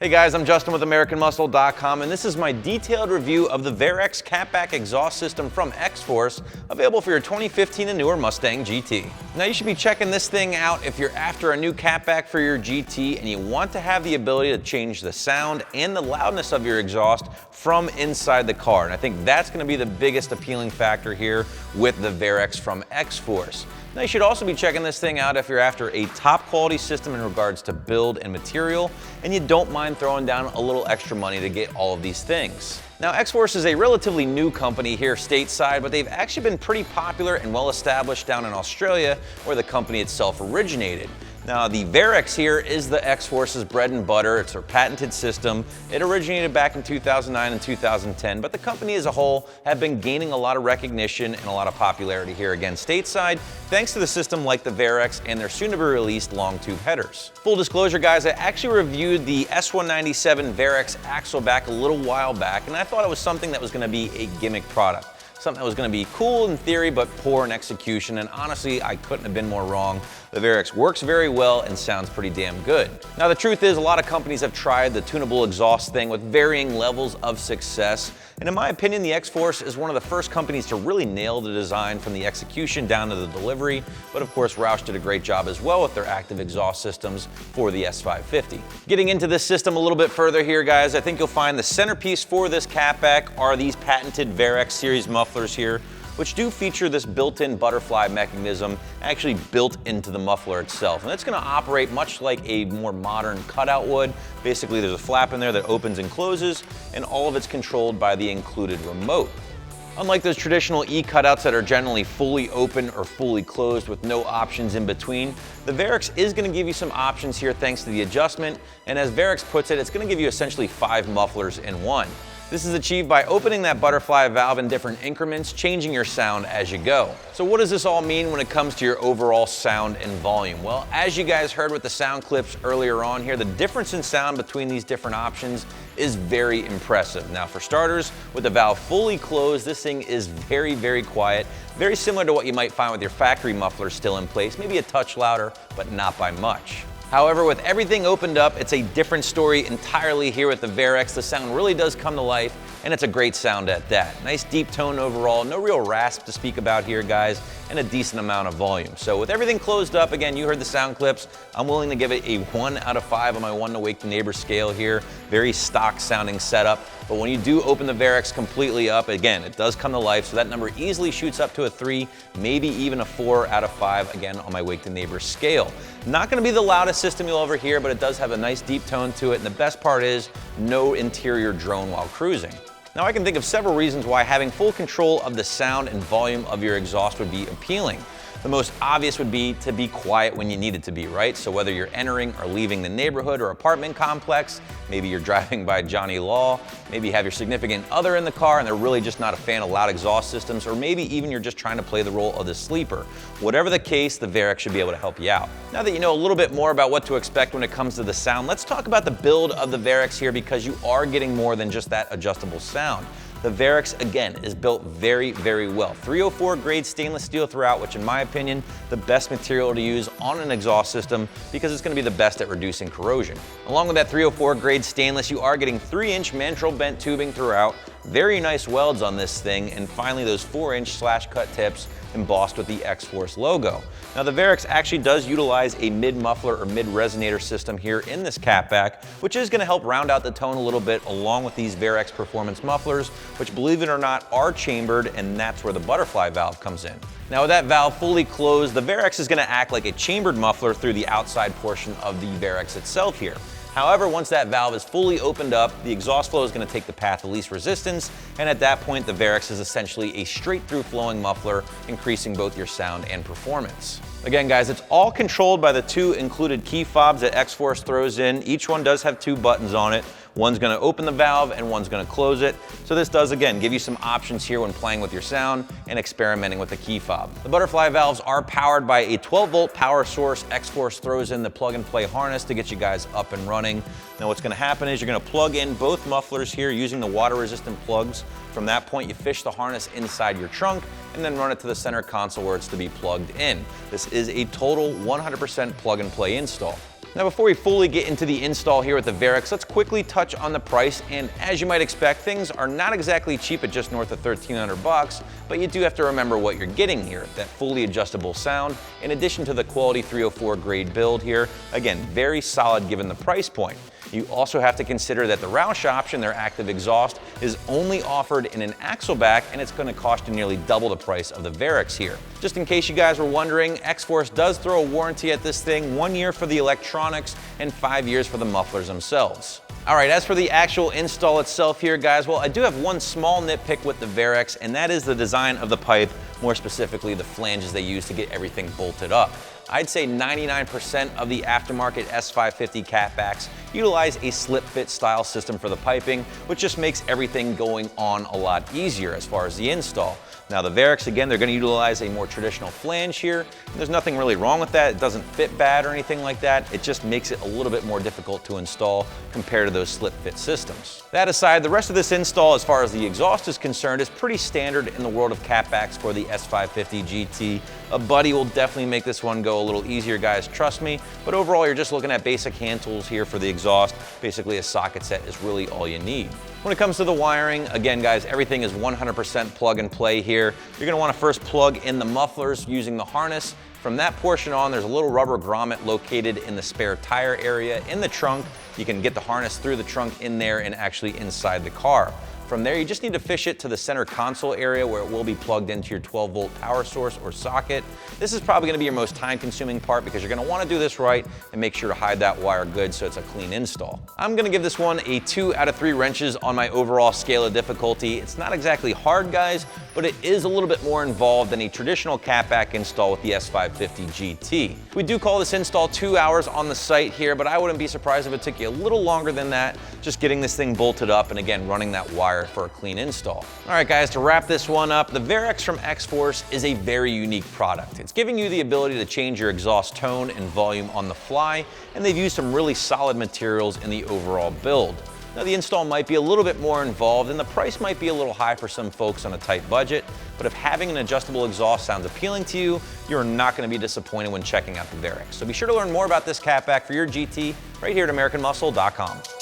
Hey guys, I'm Justin with AmericanMuscle.com, and this is my detailed review of the Varex Catback Exhaust System from X-Force, available for your 2015 and newer Mustang GT. Now you should be checking this thing out if you're after a new catback for your GT and you want to have the ability to change the sound and the loudness of your exhaust from inside the car. And I think that's going to be the biggest appealing factor here with the Varex from X-Force. Now you should also be checking this thing out if you're after a top quality system in regards to build and material, and you don't mind throwing down a little extra money to get all of these things. Now X-Force is a relatively new company here stateside, but they've actually been pretty popular and well established down in Australia, where the company itself originated. Now the Varex here is the X-Force's bread and butter. It's their patented system. It originated back in 2009 and 2010, but the company as a whole have been gaining a lot of recognition and a lot of popularity here again stateside, thanks to the system like the Varex and their soon to be released long tube headers. Full disclosure guys, I actually reviewed the S197 Varex axle back a little while back, and I thought it was something that was going to be a gimmick product. Something that was going to be cool in theory, but poor in execution, and honestly, I couldn't have been more wrong. The Varex works very well and sounds pretty damn good. Now the truth is, a lot of companies have tried the tunable exhaust thing with varying levels of success, and in my opinion, the X-Force is one of the first companies to really nail the design from the execution down to the delivery, but of course Roush did a great job as well with their active exhaust systems for the S550. Getting into this system a little bit further here guys, I think you'll find the centerpiece for this catback are these patented Varex series mufflers here, which do feature this built-in butterfly mechanism actually built into the muffler itself. And it's gonna operate much like a more modern cutout would. Basically, there's a flap in there that opens and closes, and all of it's controlled by the included remote. Unlike those traditional E-cutouts that are generally fully open or fully closed with no options in between, the Varex is going to give you some options here thanks to the adjustment, and as Varex puts it, it's going to give you essentially 5 mufflers in one. This is achieved by opening that butterfly valve in different increments, changing your sound as you go. So what does this all mean when it comes to your overall sound and volume? Well, as you guys heard with the sound clips earlier on here, the difference in sound between these different options is very impressive. Now for starters, with the valve fully closed, this thing is very, very quiet, very similar to what you might find with your factory mufflers still in place, maybe a touch louder, but not by much. However, with everything opened up, it's a different story entirely here with the Varex. The sound really does come to life, and it's a great sound at that. Nice deep tone overall, no real rasp to speak about here, guys, and a decent amount of volume. So with everything closed up, again, you heard the sound clips, I'm willing to give it a 1 out of 5 on my One to Wake the Neighbor scale here. Very stock sounding setup. But when you do open the Varex completely up, again, it does come to life, so that number easily shoots up to a 3, maybe even a 4 out of 5, again, on my Wake the Neighbor scale. Not gonna be the loudest system you'll ever hear, but it does have a nice deep tone to it, and the best part is no interior drone while cruising. Now I can think of several reasons why having full control of the sound and volume of your exhaust would be appealing. The most obvious would be to be quiet when you need it to be, right? So whether you're entering or leaving the neighborhood or apartment complex, maybe you're driving by Johnny Law, maybe you have your significant other in the car and they're really just not a fan of loud exhaust systems, or maybe even you're just trying to play the role of the sleeper. Whatever the case, the Varex should be able to help you out. Now that you know a little bit more about what to expect when it comes to the sound, let's talk about the build of the Varex here, because you are getting more than just that adjustable sound. The Varex, again, is built very, very well. 304 grade stainless steel throughout, which in my opinion, the best material to use on an exhaust system because it's gonna be the best at reducing corrosion. Along with that 304 grade stainless, you are getting 3-inch mandrel bent tubing throughout, Very nice welds on this thing, and finally those 4-inch slash cut tips embossed with the X-Force logo. Now the Varex actually does utilize a mid-muffler or mid-resonator system here in this catback, which is going to help round out the tone a little bit along with these Varex performance mufflers, which, believe it or not, are chambered, and that's where the butterfly valve comes in. Now with that valve fully closed, the Varex is going to act like a chambered muffler through the outside portion of the Varex itself here. However, once that valve is fully opened up, the exhaust flow is going to take the path of least resistance, and at that point the Varex is essentially a straight through flowing muffler, increasing both your sound and performance. Again guys, it's all controlled by the 2 included key fobs that X-Force throws in. Each one does have 2 buttons on it. One's going to open the valve and one's going to close it. So this does, again, give you some options here when playing with your sound and experimenting with the key fob. The butterfly valves are powered by a 12-volt power source. X-Force throws in the plug-and-play harness to get you guys up and running. Now what's going to happen is you're going to plug in both mufflers here using the water-resistant plugs. From that point, you fish the harness inside your trunk and then run it to the center console where it's to be plugged in. This is a total 100% plug-and-play install. Now before we fully get into the install here with the Varex, let's quickly touch on the price, and as you might expect, things are not exactly cheap at just north of $1,300, but you do have to remember what you're getting here. That fully adjustable sound, in addition to the quality 304 grade build here. Again, very solid given the price point. You also have to consider that the Roush option, their active exhaust, is only offered in an axleback, and it's going to cost you nearly double the price of the Varex here. Just in case you guys were wondering, X-Force does throw a warranty at this thing, 1 year for the electronics and 5 years for the mufflers themselves. All right, as for the actual install itself here, guys, well, I do have one small nitpick with the Varex, and that is the design of the pipe, more specifically the flanges they use to get everything bolted up. I'd say 99% of the aftermarket S550 catbacks utilize a slip fit style system for the piping, which just makes everything going on a lot easier as far as the install. Now the Varex, again, they're going to utilize a more traditional flange here. There's nothing really wrong with that. It doesn't fit bad or anything like that. It just makes it a little bit more difficult to install compared to those slip fit systems. That aside, the rest of this install as far as the exhaust is concerned is pretty standard in the world of catbacks for the S550 GT. A buddy will definitely make this one go a little easier, guys, trust me. But overall, you're just looking at basic hand tools here for the exhaust. Basically, a socket set is really all you need. When it comes to the wiring, again, guys, everything is 100% plug and play here. You're gonna wanna first plug in the mufflers using the harness. From that portion on, there's a little rubber grommet located in the spare tire area in the trunk. You can get the harness through the trunk in there and actually inside the car. From there, you just need to fish it to the center console area where it will be plugged into your 12-volt power source or socket. This is probably gonna be your most time-consuming part because you're gonna wanna do this right and make sure to hide that wire good so it's a clean install. I'm gonna give this one a 2 out of 3 wrenches on my overall scale of difficulty. It's not exactly hard, guys, but it is a little bit more involved than a traditional catback install with the S550 GT. We do call this install 2 hours on the site here, but I wouldn't be surprised if it took you a little longer than that, just getting this thing bolted up and again, running that wire for a clean install. All right, guys, to wrap this one up, the Varex from X-Force is a very unique product. It's giving you the ability to change your exhaust tone and volume on the fly, and they've used some really solid materials in the overall build. Now, the install might be a little bit more involved, and the price might be a little high for some folks on a tight budget, but if having an adjustable exhaust sounds appealing to you, you're not going to be disappointed when checking out the Varex. So be sure to learn more about this catback for your GT right here at AmericanMuscle.com.